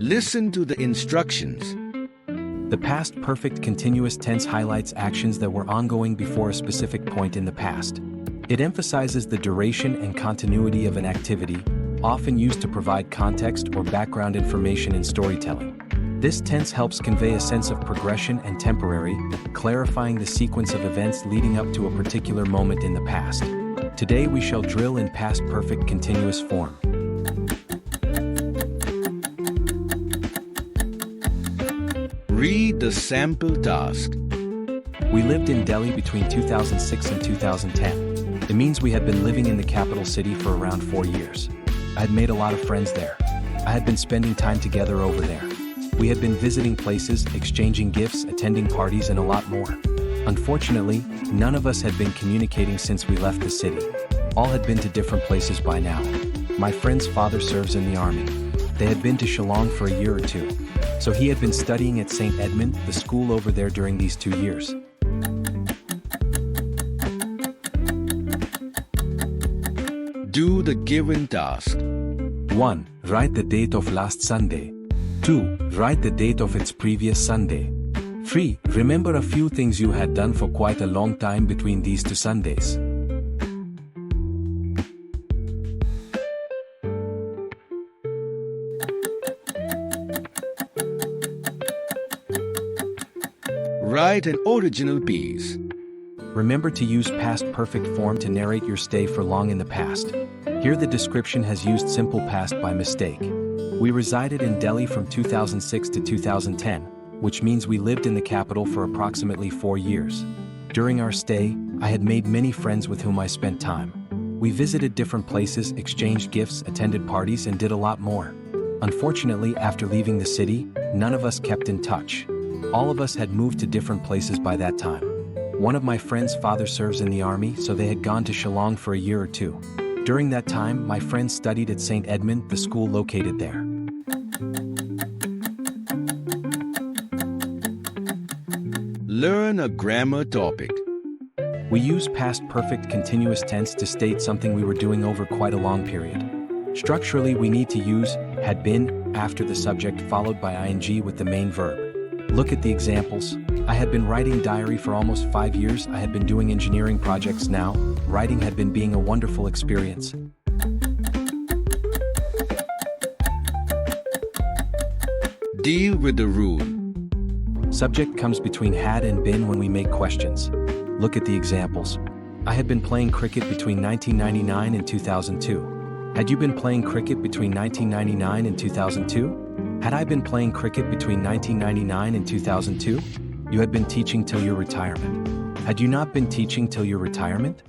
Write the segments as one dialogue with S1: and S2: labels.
S1: Listen to the instructions.
S2: The past perfect continuous tense highlights actions that were ongoing before a specific point in the past. It emphasizes the duration and continuity of an activity, often used to provide context or background information in storytelling. This tense helps convey a sense of progression and temporary, clarifying the sequence of events leading up to a particular moment in the past. Today we shall drill in past perfect continuous form.
S1: Read the sample task.
S2: We lived in Delhi between 2006 and 2010. It means we had been living in the capital city for around 4 years. I had made a lot of friends there. I had been spending time together over there. We had been visiting places, exchanging gifts, attending parties, and a lot more. Unfortunately, none of us had been communicating since we left the city. All had been to different places by now. My friend's father serves in the army. They had been to Shillong for a year or two. So he had been studying at St. Edmund, the school over there, during these 2 years.
S1: Do the given task.
S2: 1. Write the date of last Sunday. 2. Write the date of its previous Sunday. 3. Remember a few things you had done for quite a long time between these 2 Sundays.
S1: Write an original piece.
S2: Remember to use past perfect form to narrate your stay for long in the past. Here the description has used simple past by mistake. We resided in Delhi from 2006 to 2010, which means we lived in the capital for approximately 4 years. During our stay, I had made many friends with whom I spent time. We visited different places, exchanged gifts, attended parties, and did a lot more. Unfortunately, after leaving the city, none of us kept in touch. All of us had moved to different places by that time. One of my friend's father serves in the army, so they had gone to Shillong for a year or two. During that time, my friend studied at St. Edmund, the school located there.
S1: Learn a grammar topic.
S2: We use past perfect continuous tense to state something we were doing over quite a long period. Structurally, we need to use had been after the subject followed by ing with the main verb. Look at the examples. I had been writing diary for almost 5 years. I had been doing engineering projects now. Writing had been being a wonderful experience.
S1: Deal with the rule.
S2: Subject comes between had and been when we make questions. Look at the examples. I had been playing cricket between 1999 and 2002. Had you been playing cricket between 1999 and 2002? Had I been playing cricket between 1999 and 2002? You had been teaching till your retirement. Had you not been teaching till your retirement?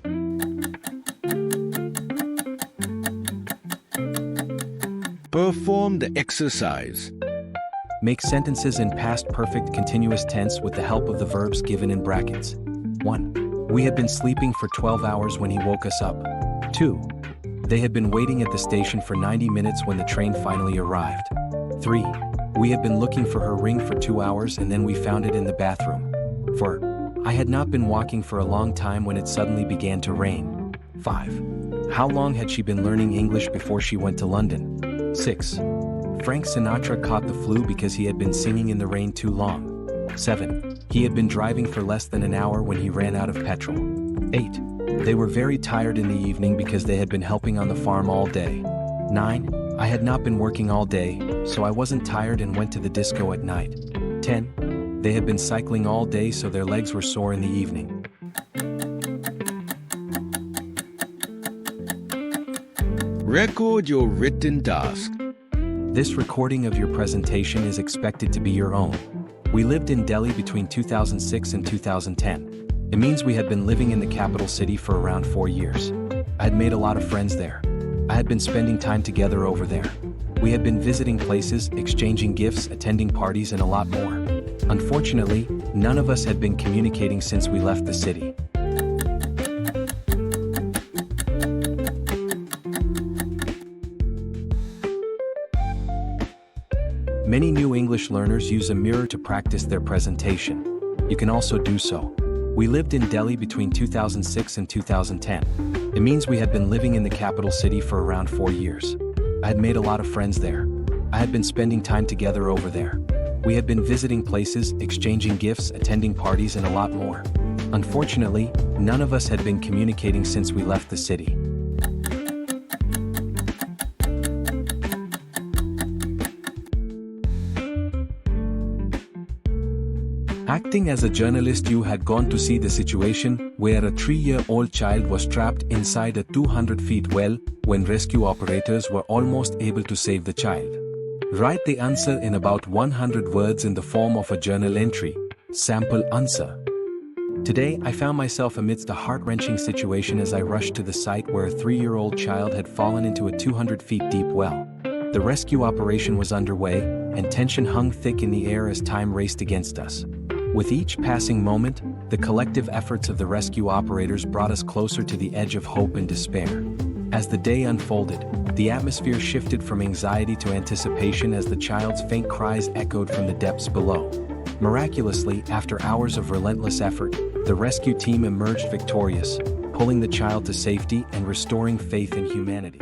S1: Perform the exercise.
S2: Make sentences in past perfect continuous tense with the help of the verbs given in brackets. 1. We had been sleeping for 12 hours when he woke us up. 2. They had been waiting at the station for 90 minutes when the train finally arrived. 3. We had been looking for her ring for 2 hours and then we found it in the bathroom. 4. I had not been walking for a long time when it suddenly began to rain. 5. How long had she been learning English before she went to London? 6. Frank Sinatra caught the flu because he had been singing in the rain too long. 7. He had been driving for less than an hour when he ran out of petrol. 8. They were very tired in the evening because they had been helping on the farm all day. 9. I had not been working all day, so I wasn't tired and went to the disco at night. 10. They had been cycling all day so their legs were sore in the evening.
S1: Record your written task.
S2: This recording of your presentation is expected to be your own. We lived in Delhi between 2006 and 2010. It means we had been living in the capital city for around 4 years. I had made a lot of friends there. I had been spending time together over there. We had been visiting places, exchanging gifts, attending parties, and a lot more. Unfortunately, none of us had been communicating since we left the city. Many new English learners use a mirror to practice their presentation. You can also do so. We lived in Delhi between 2006 and 2010. It means we had been living in the capital city for around 4 years. I had made a lot of friends there. I had been spending time together over there. We had been visiting places, exchanging gifts, attending parties, and a lot more. Unfortunately, none of us had been communicating since we left the city. Acting as a journalist, you had gone to see the situation where a 3-year-old child was trapped inside a 200-feet well when rescue operators were almost able to save the child. Write the answer in about 100 words in the form of a journal entry. Sample answer. Today, I found myself amidst a heart-wrenching situation as I rushed to the site where a 3-year-old child had fallen into a 200 feet deep well. The rescue operation was underway, and tension hung thick in the air as time raced against us. With each passing moment, the collective efforts of the rescue operators brought us closer to the edge of hope and despair. As the day unfolded, the atmosphere shifted from anxiety to anticipation as the child's faint cries echoed from the depths below. Miraculously, after hours of relentless effort, the rescue team emerged victorious, pulling the child to safety and restoring faith in humanity.